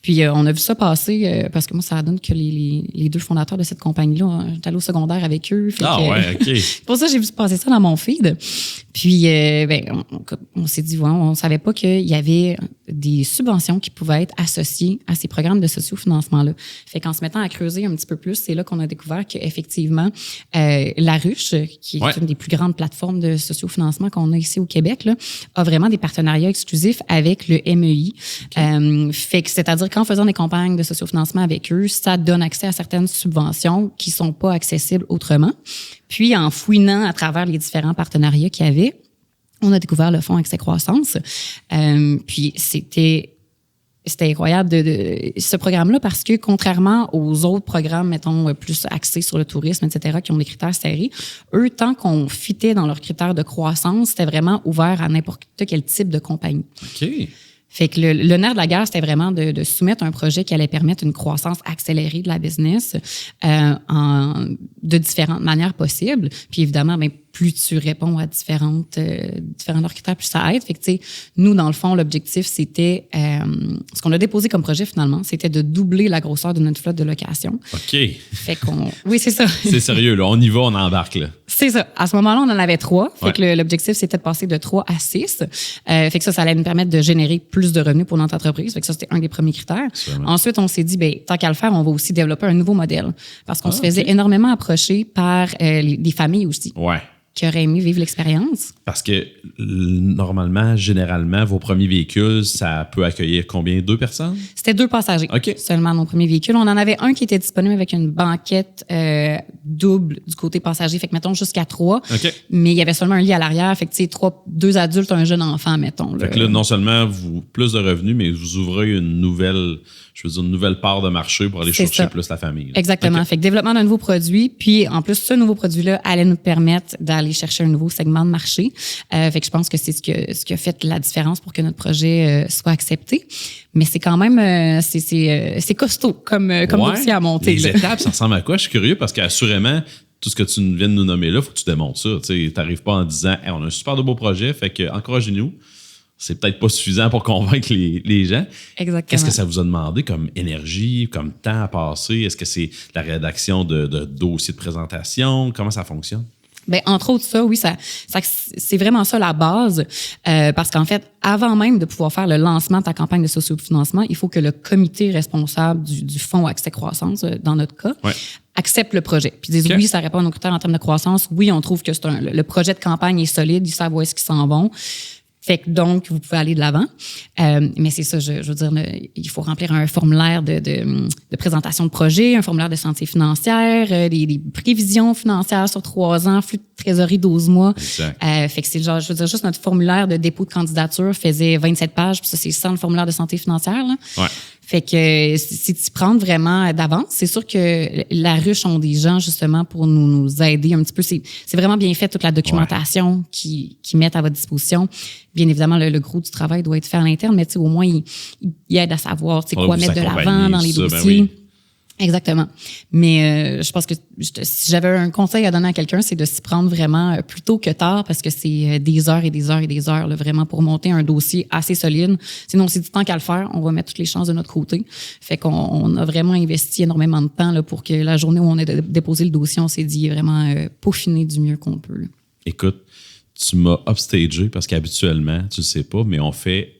Speaker 2: Puis on a vu ça passer, parce que moi, ça donne que les 2 fondateurs de cette compagnie-là, j'étais allée au secondaire avec eux.
Speaker 3: OK.
Speaker 2: Pour ça, j'ai vu passer ça dans mon feed. Puis, on s'est dit, on savait pas qu'il y avait des subventions qui pouvaient être associées à ces programmes de sociofinancement-là. Fait qu'en se mettant à creuser un petit peu plus, c'est là qu'on a découvert qu'effectivement, La Ruche, qui est une des plus grandes plateformes de sociofinancement qu'on a ici au Québec, là, a vraiment des partenariats exclusifs avec le MEI. Fait que, c'est-à-dire qu'en faisant des campagnes de sociofinancement avec eux, ça donne accès à certaines subventions qui sont pas accessibles autrement. Puis, en fouinant à travers les différents partenariats qu'il y avait, on a découvert le fonds Accès Croissance. Puis, c'était incroyable de ce programme-là parce que contrairement aux autres programmes, mettons, plus axés sur le tourisme, etc., qui ont des critères serrés, eux, tant qu'on fitait dans leurs critères de croissance, c'était vraiment ouvert à n'importe quel type de compagnie.
Speaker 3: OK.
Speaker 2: Fait que le nerf de la guerre, c'était vraiment de soumettre un projet qui allait permettre une croissance accélérée de la business de différentes manières possibles. Puis évidemment, plus tu réponds à différents leurs critères, plus ça aide. Fait que, tu sais, nous, dans le fond, l'objectif, c'était, ce qu'on a déposé comme projet, finalement, c'était de doubler la grosseur de notre flotte de location.
Speaker 3: OK.
Speaker 2: Fait oui, c'est ça.
Speaker 3: C'est sérieux, là. On y va, on embarque, là.
Speaker 2: C'est ça. À ce moment-là, on en avait 3. Fait que l'objectif, c'était de passer de 3 à 6. Fait que ça allait nous permettre de générer plus de revenus pour notre entreprise. Fait que ça, c'était un des premiers critères. Absolument. Ensuite, on s'est dit, tant qu'à le faire, on va aussi développer un nouveau modèle. Parce qu'on se faisait énormément approcher par des familles aussi.
Speaker 3: Ouais.
Speaker 2: Qui auraient aimé vivre l'expérience?
Speaker 3: Parce que normalement, généralement, vos premiers véhicules, ça peut accueillir combien? 2 personnes?
Speaker 2: C'était 2 passagers.
Speaker 3: OK.
Speaker 2: Seulement nos premiers véhicules. On en avait un qui était disponible avec une banquette double du côté passager. Fait que, mettons, jusqu'à 3.
Speaker 3: OK.
Speaker 2: Mais il y avait seulement un lit à l'arrière. Fait que, tu sais, 2 adultes, un jeune enfant, mettons.
Speaker 3: Fait que là, non seulement plus de revenus, mais vous ouvrez une nouvelle part de marché pour aller chercher plus la famille. Là.
Speaker 2: Exactement.
Speaker 3: Okay.
Speaker 2: Fait que développement d'un nouveau produit. Puis, en plus, ce nouveau produit-là allait nous permettre d'aller chercher un nouveau segment de marché. Fait que je pense que c'est ce qui a fait la différence pour que notre projet soit accepté. Mais c'est quand même, c'est costaud comme dossier à monter.
Speaker 3: Les étapes, ça ressemble à quoi? Je suis curieux parce qu'assurément, tout ce que tu viens de nous nommer là, il faut que tu démontres ça. Tu n'arrives pas en disant hey, on a un super de beau projet, fait que encouragez-nous. C'est peut-être pas suffisant pour convaincre les gens.
Speaker 2: Exactement.
Speaker 3: Qu'est-ce que ça vous a demandé comme énergie, comme temps à passer? Est-ce que c'est la rédaction de dossiers de présentation? Comment ça fonctionne?
Speaker 2: Ben entre autres ça, oui, ça c'est vraiment ça la base, parce qu'en fait, avant même de pouvoir faire le lancement de ta campagne de sociofinancement, il faut que le comité responsable du fonds Accès Croissance, dans notre cas, accepte le projet. Puis disent oui, ça répond à nos critères en termes de croissance. Oui, on trouve que le projet de campagne est solide, ils savent où est-ce qu'ils s'en vont. Fait que donc, vous pouvez aller de l'avant. Mais c'est ça, je veux dire, il faut remplir un formulaire de présentation de projet, un formulaire de santé financière, des prévisions financières sur 3 ans, flux de trésorerie 12 mois. Fait que c'est genre, je veux dire, juste notre formulaire de dépôt de candidature faisait 27 pages, puis ça, c'est sans le formulaire de santé financière, là.
Speaker 3: Ouais.
Speaker 2: Fait que si tu prends vraiment d'avance, c'est sûr que La Ruche ont des gens justement pour nous aider un petit peu. C'est vraiment bien fait, toute la documentation qu'ils mettent à votre disposition. Bien évidemment, le gros du travail doit être fait à l'interne, mais au moins, ils aident à savoir quoi mettre de l'avant dans les dossiers. Ben oui. Exactement. Mais je pense que si j'avais un conseil à donner à quelqu'un, c'est de s'y prendre vraiment plus tôt que tard parce que c'est des heures et des heures et des heures là, vraiment pour monter un dossier assez solide. Sinon, on s'est dit tant qu'à le faire, on va mettre toutes les chances de notre côté. Fait qu'on a vraiment investi énormément de temps là, pour que la journée où on a déposé le dossier, on s'est dit vraiment peaufiner du mieux qu'on peut. Là.
Speaker 3: Écoute, tu m'as upstagé parce qu'habituellement, tu le sais pas, mais on fait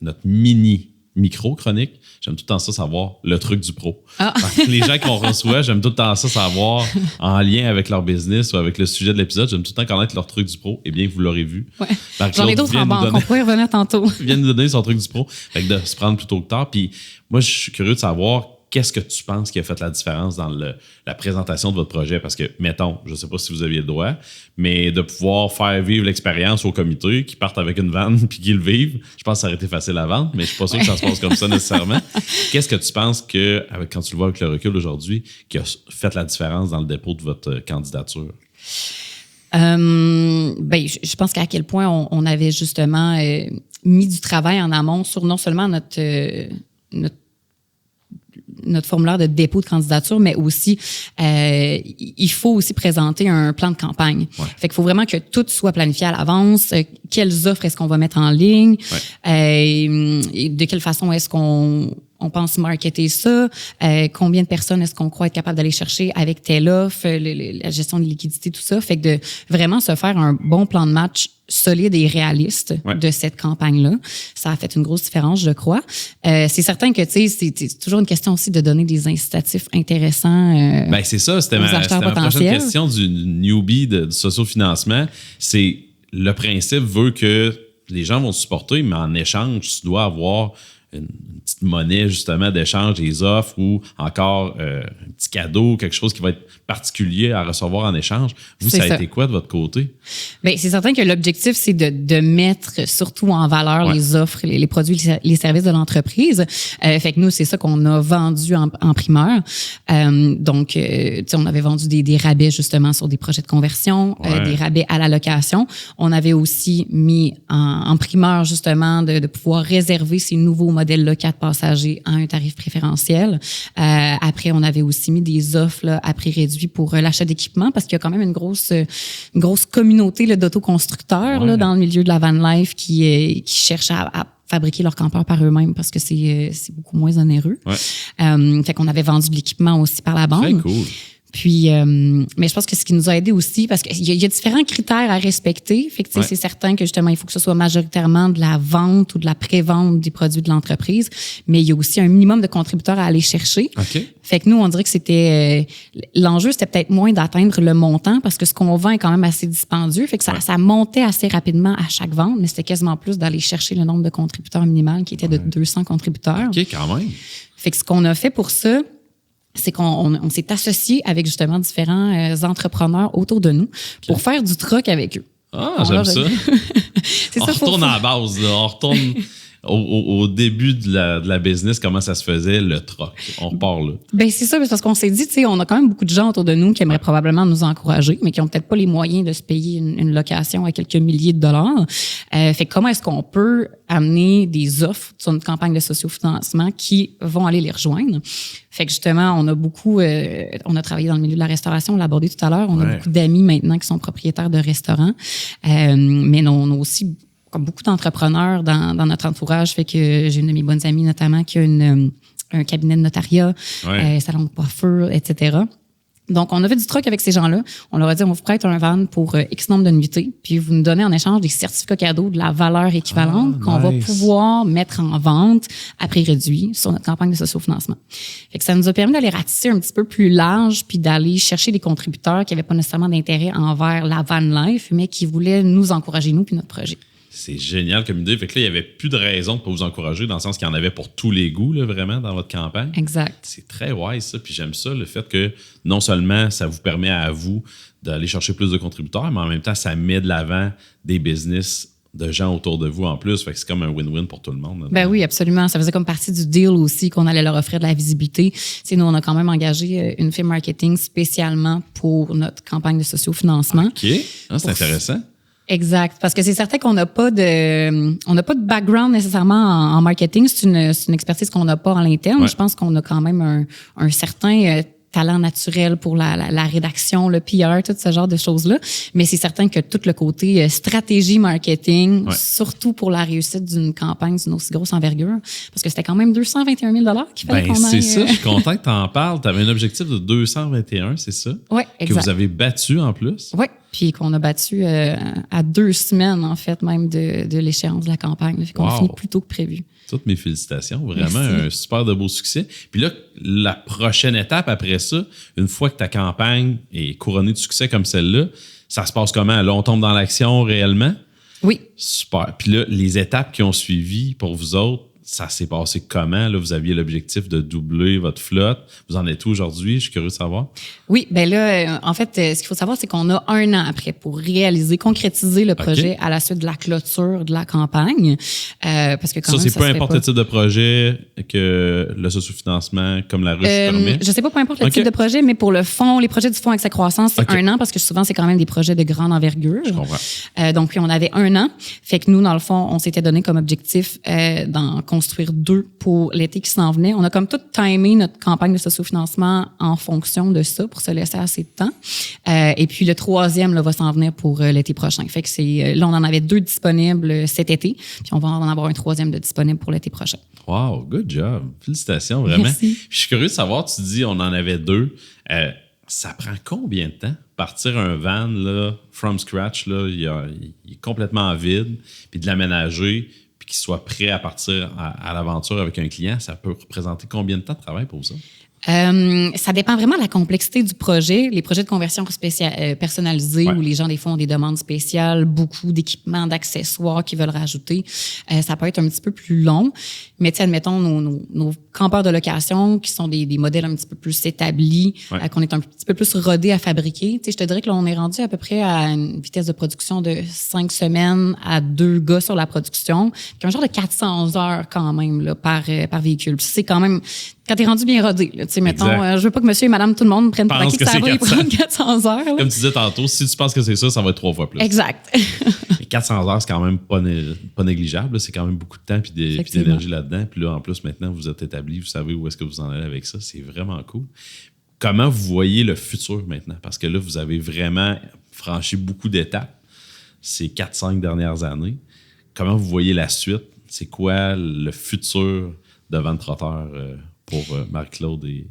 Speaker 3: notre micro-chronique. J'aime tout le temps ça savoir le truc du pro. Parce que les gens qu'on reçoit, j'aime tout le temps ça savoir en lien avec leur business ou avec le sujet de l'épisode. J'aime tout le temps connaître leur truc du pro. Et bien que vous l'aurez vu.
Speaker 2: Ouais. J'en ai d'autres en banque. On pourrait y revenir tantôt.
Speaker 3: Il vient de nous donner son truc du pro. Fait que de se prendre plus tôt que tard. Puis moi, je suis curieux de savoir qu'est-ce que tu penses qui a fait la différence dans la présentation de votre projet? Parce que, mettons, je ne sais pas si vous aviez le droit, mais de pouvoir faire vivre l'expérience au comité, qui partent avec une vanne puis qui le vivent, je pense que ça aurait été facile à vendre, mais je ne suis pas sûr que ça se passe comme ça nécessairement. Qu'est-ce que tu penses que, quand tu le vois avec le recul aujourd'hui, qui a fait la différence dans le dépôt de votre candidature?
Speaker 2: Je pense qu'à quel point on avait justement notre formulaire de dépôt de candidature, mais aussi, il faut aussi présenter un plan de campagne.
Speaker 3: Ouais.
Speaker 2: Fait qu'il faut vraiment que tout soit planifié à l'avance. Quelles offres est-ce qu'on va mettre en ligne? Et de quelle façon est-ce qu'on pense marketer ça? Combien de personnes est-ce qu'on croit être capable d'aller chercher avec telle offre? La gestion des liquidités, tout ça. Fait que de vraiment se faire un bon plan de match solide et réaliste de cette campagne-là. Ça a fait une grosse différence, je crois. C'est certain que, tu sais, c'est toujours une question aussi de donner des incitatifs intéressants
Speaker 3: ben c'est ça, c'était ma prochaine question du newbie du sociofinancement. C'est le principe veut que les gens vont se supporter, mais en échange, tu dois avoir une petite monnaie, justement, d'échange des offres ou encore un petit cadeau, quelque chose qui va être particulier à recevoir en échange. Vous, ça a été quoi de votre côté? Bien,
Speaker 2: c'est certain que l'objectif, c'est de mettre surtout en valeur les offres, les produits, les services de l'entreprise. Fait que nous, c'est ça qu'on a vendu en primeur. Donc, tu sais, on avait vendu des rabais, justement, sur des projets de conversion, des rabais à la location. On avait aussi mis en primeur, justement, de pouvoir réserver ces nouveaux modèles locaux passagers à un tarif préférentiel. Après, on avait aussi mis des offres là, à prix réduit pour l'achat d'équipements parce qu'il y a quand même une grosse communauté là, d'autoconstructeurs là, dans le milieu de la van life qui cherchent à fabriquer leurs campeurs par eux-mêmes parce que c'est beaucoup moins onéreux. Fait qu'on avait vendu de l'équipement aussi par la bande.
Speaker 3: Très cool.
Speaker 2: Puis, mais je pense que ce qui nous a aidé aussi, parce qu'il y a différents critères à respecter. Fait que, c'est certain que justement, il faut que ce soit majoritairement de la vente ou de la pré-vente des produits de l'entreprise. Mais il y a aussi un minimum de contributeurs à aller chercher. Fait que nous, on dirait que c'était, l'enjeu, c'était peut-être moins d'atteindre le montant parce que ce qu'on vend est quand même assez dispendieux. Fait que ça montait assez rapidement à chaque vente, mais c'était quasiment plus d'aller chercher le nombre de contributeurs minimal qui était de 200 contributeurs.
Speaker 3: OK, quand même.
Speaker 2: Fait que ce qu'on a fait pour ça, c'est qu'on s'est associé avec justement différents entrepreneurs autour de nous pour faire du troc avec eux.
Speaker 3: Ah, j'aime ça. On retourne à la base, là. On retourne au début de la business, comment ça se faisait, le troc. On repart là.
Speaker 2: Ben c'est ça, parce qu'on s'est dit, tu sais, on a quand même beaucoup de gens autour de nous qui aimeraient probablement nous encourager, mais qui ont peut-être pas les moyens de se payer une location à quelques milliers de dollars. Fait que comment est-ce qu'on peut amener des offres sur une campagne de sociofinancement qui vont aller les rejoindre? Fait que justement, on a travaillé dans le milieu de la restauration, on l'a abordé tout à l'heure. On a beaucoup d'amis maintenant qui sont propriétaires de restaurants. Mais on a aussi comme beaucoup d'entrepreneurs dans notre entourage. Fait que j'ai une de mes bonnes amies notamment qui a un cabinet de notariat, salon de coiffure, etc. Donc, on a fait du troc avec ces gens-là. On leur a dit, on vous prête un van pour X nombre de nuitées, puis vous nous donnez en échange des certificats cadeaux de la valeur équivalente qu'on va pouvoir mettre en vente à prix réduit sur notre campagne de sociofinancement. Fait que ça nous a permis d'aller ratisser un petit peu plus large, puis d'aller chercher des contributeurs qui n'avaient pas nécessairement d'intérêt envers la van life, mais qui voulaient nous encourager, nous, puis notre projet.
Speaker 3: C'est génial comme idée. Fait que là, il n'y avait plus de raison de pas vous encourager, dans le sens qu'il y en avait pour tous les goûts, là, vraiment, dans votre campagne.
Speaker 2: Exact.
Speaker 3: C'est très wise, ça. Puis j'aime ça, le fait que non seulement ça vous permet à vous d'aller chercher plus de contributeurs, mais en même temps, ça met de l'avant des business de gens autour de vous en plus. Fait que c'est comme un win-win pour tout le monde.
Speaker 2: Ben oui, absolument. Ça faisait comme partie du deal aussi qu'on allait leur offrir de la visibilité. Tu sais, nous, on a quand même engagé une firme marketing spécialement pour notre campagne de sociofinancement.
Speaker 3: OK. Ah, c'est intéressant.
Speaker 2: Exact, parce que c'est certain qu'on n'a pas de background nécessairement en marketing, c'est une expertise qu'on n'a pas en l'interne. Je pense qu'on a quand même un certain talent naturel pour la rédaction, le PR, tout ce genre de choses-là. Mais c'est certain que tout le côté stratégie marketing, surtout pour la réussite d'une campagne d'une aussi grosse envergure, parce que c'était quand même 221 000 $ qu'il fallait qu'on aille.
Speaker 3: C'est ça, je suis content que tu en parles. Tu avais un objectif de 221, c'est ça?
Speaker 2: Oui, exact.
Speaker 3: Que vous avez battu en plus?
Speaker 2: Oui, puis qu'on a battu à 2 semaines, en fait, même de l'échéance de la campagne. Fait qu'on a fini plus tôt que prévu.
Speaker 3: Toutes mes félicitations. Vraiment
Speaker 2: Merci.
Speaker 3: Un super de beau succès. Puis là, la prochaine étape après ça, une fois que ta campagne est couronnée de succès comme celle-là, ça se passe comment? Là, on tombe dans l'action réellement?
Speaker 2: Oui.
Speaker 3: Super. Puis là, les étapes qui ont suivi pour vous autres, ça s'est passé comment? Là, vous aviez l'objectif de doubler votre flotte. Vous en êtes où aujourd'hui? Je suis curieux de savoir.
Speaker 2: Oui, ben là, en fait, ce qu'il faut savoir, c'est qu'on a 1 an après pour concrétiser le projet à la suite de la clôture de la campagne. Parce que quand même,
Speaker 3: c'est peu importe le type de projet que le sociofinancement comme la ruche permet?
Speaker 2: Je sais pas, peu importe le type de projet, mais pour le fonds, les projets du fonds Accès Croissance, c'est 1 an parce que souvent, c'est quand même des projets de grande envergure.
Speaker 3: Je comprends.
Speaker 2: Donc, puis on avait 1 an. Fait que nous, dans le fond, on s'était donné comme objectif construire 2 pour l'été qui s'en venait. On a comme tout timé notre campagne de sociofinancement en fonction de ça pour se laisser assez de temps. Et puis le 3e là, va s'en venir pour l'été prochain. Fait que là, on en avait 2 disponibles cet été, puis on va en avoir un 3e de disponible pour l'été prochain.
Speaker 3: Wow, good job. Félicitations, vraiment.
Speaker 2: Merci.
Speaker 3: Je suis curieux de savoir, tu dis on en avait 2. Ça prend combien de temps? Partir un van, là, from scratch, là, il est complètement vide, puis de l'aménager, puis qu'il soit prêt à partir à l'aventure avec un client, ça peut représenter combien de temps de travail pour ça?
Speaker 2: Ça dépend vraiment de la complexité du projet. Les projets de conversion personnalisés où les gens, des fois, ont des demandes spéciales, beaucoup d'équipements, d'accessoires qu'ils veulent rajouter, ça peut être un petit peu plus long. Mais admettons, nos campeurs de location qui sont des modèles un petit peu plus établis, qu'on est un petit peu plus rodés à fabriquer. Je te dirais que là, on est rendu à peu près à une vitesse de production de 5 semaines à 2 gars sur la production, puis un genre de 400 heures quand même là, par véhicule. Puis c'est quand même... Quand t'es rendu bien rodé, là, tu sais, mettons, je veux pas que monsieur et madame, tout le monde prennent pour acquis que ça va y prendre 400 heures. Là.
Speaker 3: Comme tu disais tantôt, si tu penses que c'est ça va être 3 fois plus.
Speaker 2: Exact.
Speaker 3: Mais 400 heures, c'est quand même pas négligeable. Là. C'est quand même beaucoup de temps puis d'énergie là-dedans. Puis là, en plus, maintenant, vous êtes établi, vous savez où est-ce que vous en allez avec ça. C'est vraiment cool. Comment vous voyez le futur maintenant? Parce que là, vous avez vraiment franchi beaucoup d'étapes ces 4-5 dernières années. Comment vous voyez la suite? C'est quoi le futur de Vantrotteur pour Marc-Claude et...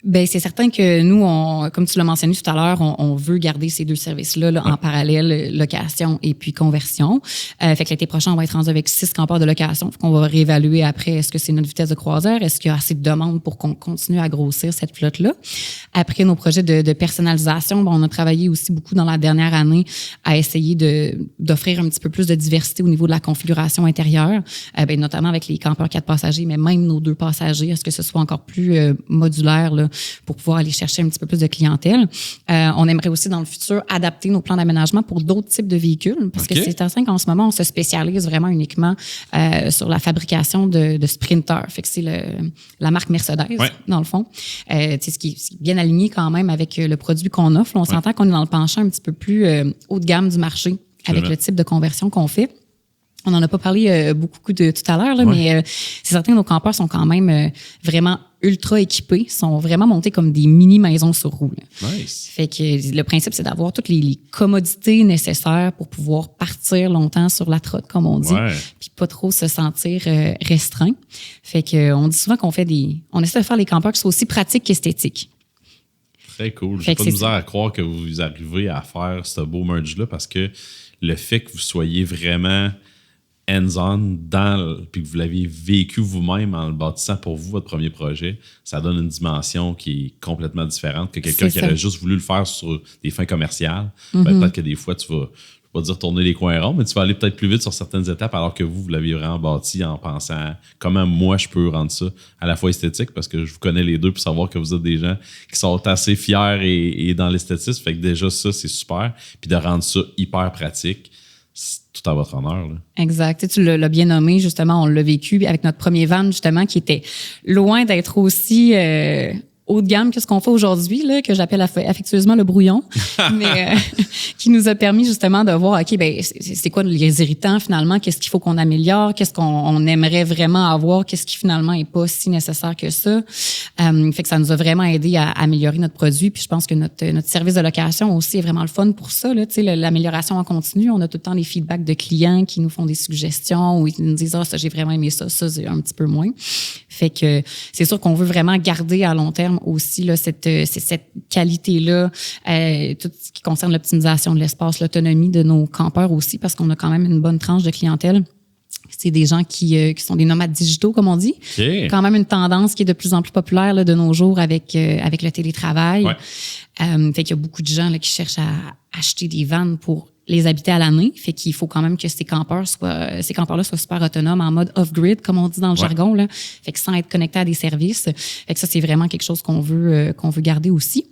Speaker 2: Ben c'est certain que nous, comme tu l'as mentionné tout à l'heure, on veut garder ces 2 services-là là, en parallèle, location et puis conversion. Fait que l'été prochain, on va être rendu avec 6 campeurs de location. Fait qu'on va réévaluer après, est-ce que c'est notre vitesse de croisière? Est-ce qu'il y a assez de demandes pour qu'on continue à grossir cette flotte-là? Après nos projets de personnalisation, on a travaillé aussi beaucoup dans la dernière année à essayer d'offrir un petit peu plus de diversité au niveau de la configuration intérieure, notamment avec les campeurs 4 passagers, mais même nos 2 passagers, est-ce que ce soit encore plus modulaire là, pour pouvoir aller chercher un petit peu plus de clientèle. On aimerait aussi, dans le futur, adapter nos plans d'aménagement pour d'autres types de véhicules, parce que c'est certain qu'en ce moment, on se spécialise vraiment uniquement sur la fabrication de Sprinter. Fait que c'est la marque Mercedes, dans le fond. Ce qui est bien aligné quand même avec le produit qu'on offre. On s'entend qu'on est dans le penchant un petit peu plus haut de gamme du marché avec le type de conversion qu'on fait. On n'en a pas parlé beaucoup tout à l'heure, là, mais c'est certain que nos campeurs sont quand même vraiment ultra équipés, sont vraiment montés comme des mini-maisons sur roues.
Speaker 3: Nice.
Speaker 2: Fait que le principe, c'est d'avoir toutes les commodités nécessaires pour pouvoir partir longtemps sur la trotte, comme on dit, puis pas trop se sentir restreint. Fait que on dit souvent qu'on essaie de faire les campeurs qui soient aussi pratiques qu'esthétiques.
Speaker 3: Très cool. J'ai pas de misère à croire que vous arrivez à faire ce beau merge-là parce que le fait que vous soyez vraiment hands-on puis que vous l'aviez vécu vous-même en le bâtissant pour vous, votre premier projet, ça donne une dimension qui est complètement différente que quelqu'un qui aurait juste voulu le faire sur des fins commerciales. Peut-être que des fois, tu vas, je vais pas dire tourner les coins ronds, mais tu vas aller peut-être plus vite sur certaines étapes alors que vous l'aviez vraiment bâti en pensant à comment moi je peux rendre ça à la fois esthétique parce que je vous connais les deux pour savoir que vous êtes des gens qui sont assez fiers et dans l'esthétisme. Fait que déjà ça, c'est super. Puis de rendre ça hyper pratique, c'est tout à votre honneur. Là.
Speaker 2: Exact. Tu l'as bien nommé, justement, on l'a vécu avec notre premier van, justement, qui était loin d'être aussi haut de gamme que ce qu'on fait aujourd'hui, là, que j'appelle affectueusement le brouillon, mais qui nous a permis justement de voir, OK, ben c'est quoi les irritants finalement, qu'est-ce qu'il faut qu'on améliore, qu'est-ce qu'on aimerait vraiment avoir, qu'est-ce qui finalement est pas si nécessaire que ça. Fait que ça nous a vraiment aidé à améliorer notre produit, puis je pense que notre service de location aussi est vraiment le fun pour ça, là, tu sais, l'amélioration en continu. On a tout le temps des feedbacks de clients qui nous font des suggestions ou ils nous disent ça j'ai vraiment aimé ça c'est un petit peu moins. Fait que c'est sûr qu'on veut vraiment garder à long terme aussi là cette qualité-là, tout ce qui concerne l'optimisation de l'espace, l'autonomie de nos campeurs aussi, parce qu'on a quand même une bonne tranche de clientèle. C'est des gens qui sont des nomades digitaux, comme on dit.
Speaker 3: Okay.
Speaker 2: Quand même une tendance qui est de plus en plus populaire là, de nos jours avec le télétravail. Fait qu'il y a beaucoup de gens là, qui cherchent à acheter des vannes pour les habiter à l'année. Fait qu'il faut quand même que ces campeurs-là soient super autonomes en mode off-grid, comme on dit dans le jargon, là. Fait que sans être connectés à des services. Fait que ça, c'est vraiment quelque chose qu'on veut garder aussi.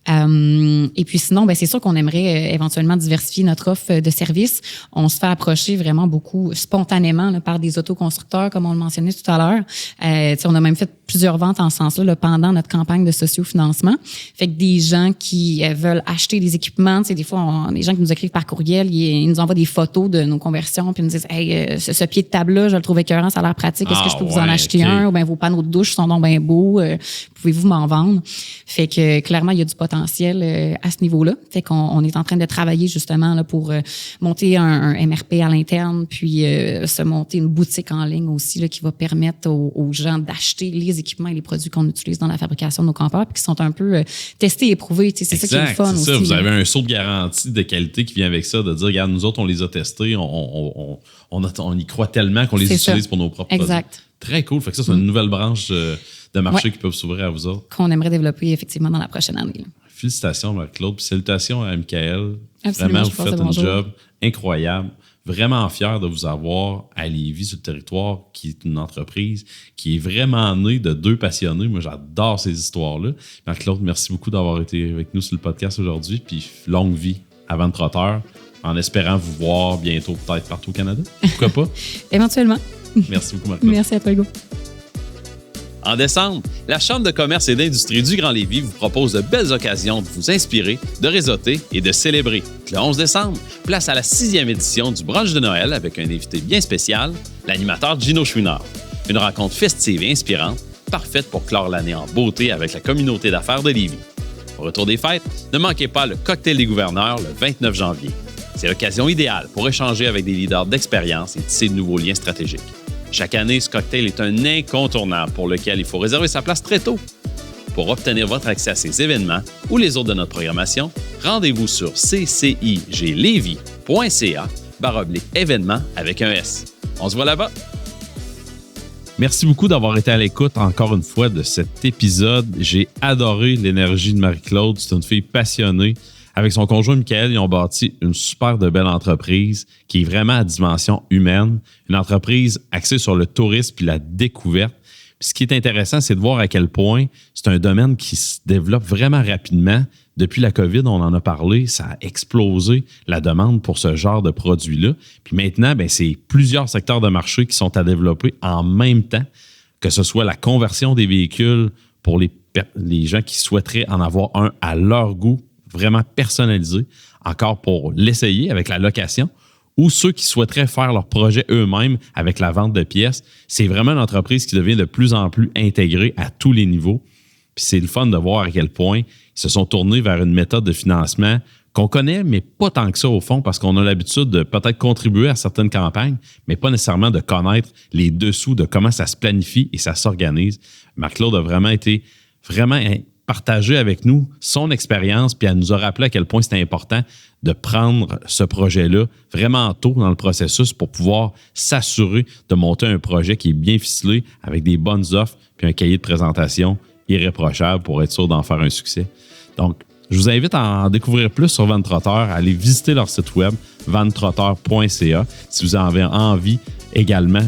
Speaker 2: Et puis sinon, ben, c'est sûr qu'on aimerait éventuellement diversifier notre offre de services. On se fait approcher vraiment beaucoup spontanément là, par des autoconstructeurs, comme on le mentionnait tout à l'heure. On a même fait plusieurs ventes en ce sens-là là, pendant notre campagne de sociofinancement. Fait que des gens qui veulent acheter des équipements, tu sais, des fois, des gens qui nous écrivent par courriel, ils nous envoient des photos de nos conversions, puis ils nous disent « Hey, ce pied de table-là, je le trouve écœurant, ça a l'air pratique. Est-ce que je peux vous en acheter un? Ou bien vos panneaux de douche sont donc bien beaux. Pouvez-vous m'en vendre? » Fait que clairement, il y a du potentiel à ce niveau-là. Fait qu'on est en train de travailler justement là, pour monter un MRP à l'interne, puis se monter une boutique en ligne aussi là, qui va permettre aux gens d'acheter les équipements et les produits qu'on utilise dans la fabrication de nos campeurs, puis qui sont un peu testés et éprouvés. C'est ça qui est le fun aussi.
Speaker 3: Vous avez un saut de garantie de qualité qui vient avec ça, de dire, regarde, nous autres, on les a testés, on y croit tellement qu'on les utilise pour nos propres produits. Très cool. Fait que ça, c'est une nouvelle branche de marché qui peut s'ouvrir à vous autres.
Speaker 2: Qu'on aimerait développer effectivement dans la prochaine année. Là.
Speaker 3: Félicitations, Marc-Claude. Puis salutations à Michael.
Speaker 2: Absolument,
Speaker 3: vraiment, vous faites un job incroyable. Vraiment fier de vous avoir à Lévis sur le territoire, qui est une entreprise qui est vraiment née de 2 passionnés. Moi, j'adore ces histoires-là. Marc-Claude, merci beaucoup d'avoir été avec nous sur le podcast aujourd'hui. Puis longue vie à Vantrotteur, en espérant vous voir bientôt peut-être partout au Canada. Pourquoi pas?
Speaker 2: Éventuellement.
Speaker 3: Merci beaucoup, Marc-Claude.
Speaker 2: Merci à toi, Hugo.
Speaker 1: En décembre, la Chambre de commerce et d'industrie du Grand Lévis vous propose de belles occasions de vous inspirer, de réseauter et de célébrer. Le 11 décembre, place à la 6e édition du brunch de Noël avec un invité bien spécial, l'animateur Gino Chouinard. Une rencontre festive et inspirante, parfaite pour clore l'année en beauté avec la communauté d'affaires de Lévis. Au retour des fêtes, ne manquez pas le cocktail des gouverneurs le 29 janvier. C'est l'occasion idéale pour échanger avec des leaders d'expérience et tisser de nouveaux liens stratégiques. Chaque année, ce cocktail est un incontournable pour lequel il faut réserver sa place très tôt. Pour obtenir votre accès à ces événements ou les autres de notre programmation, rendez-vous sur cciglevy.ca/événements avec un S. On se voit là-bas!
Speaker 3: Merci beaucoup d'avoir été à l'écoute encore une fois de cet épisode. J'ai adoré l'énergie de Marie-Claude. C'est une fille passionnée. Avec son conjoint Michael, ils ont bâti une super de belle entreprise qui est vraiment à dimension humaine. Une entreprise axée sur le tourisme puis la découverte. Puis ce qui est intéressant, c'est de voir à quel point c'est un domaine qui se développe vraiment rapidement. Depuis la COVID, on en a parlé, ça a explosé la demande pour ce genre de produit-là. Puis maintenant, c'est plusieurs secteurs de marché qui sont à développer en même temps, que ce soit la conversion des véhicules pour les gens qui souhaiteraient en avoir un à leur goût, vraiment personnalisé, encore pour l'essayer avec la location, ou ceux qui souhaiteraient faire leur projet eux-mêmes avec la vente de pièces. C'est vraiment une entreprise qui devient de plus en plus intégrée à tous les niveaux. Puis c'est le fun de voir à quel point ils se sont tournés vers une méthode de financement qu'on connaît, mais pas tant que ça au fond, parce qu'on a l'habitude de peut-être contribuer à certaines campagnes, mais pas nécessairement de connaître les dessous de comment ça se planifie et ça s'organise. Marc-Claude a vraiment été partager avec nous son expérience, puis elle nous a rappelé à quel point c'était important de prendre ce projet-là vraiment tôt dans le processus pour pouvoir s'assurer de monter un projet qui est bien ficelé, avec des bonnes offres, puis un cahier de présentation irréprochable pour être sûr d'en faire un succès. Donc, je vous invite à en découvrir plus sur Vantrotteur, à aller visiter leur site web, vantrotteur.ca, si vous avez envie également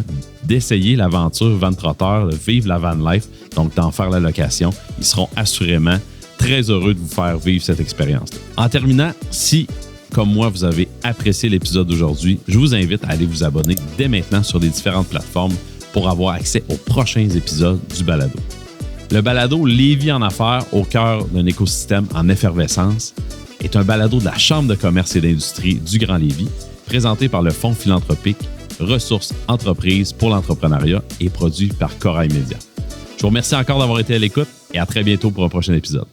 Speaker 3: d'essayer l'aventure Vantrotteur, de vivre la van life, donc d'en faire la location. Ils seront assurément très heureux de vous faire vivre cette expérience-là. En terminant, si, comme moi, vous avez apprécié l'épisode d'aujourd'hui, je vous invite à aller vous abonner dès maintenant sur les différentes plateformes pour avoir accès aux prochains épisodes du balado. Le balado Lévis en affaires au cœur d'un écosystème en effervescence est un balado de la Chambre de commerce et d'industrie du Grand Lévis, présenté par le Fonds philanthropique Ressources Entreprises pour l'entrepreneuriat et produit par Corail Média. Je vous remercie encore d'avoir été à l'écoute et à très bientôt pour un prochain épisode.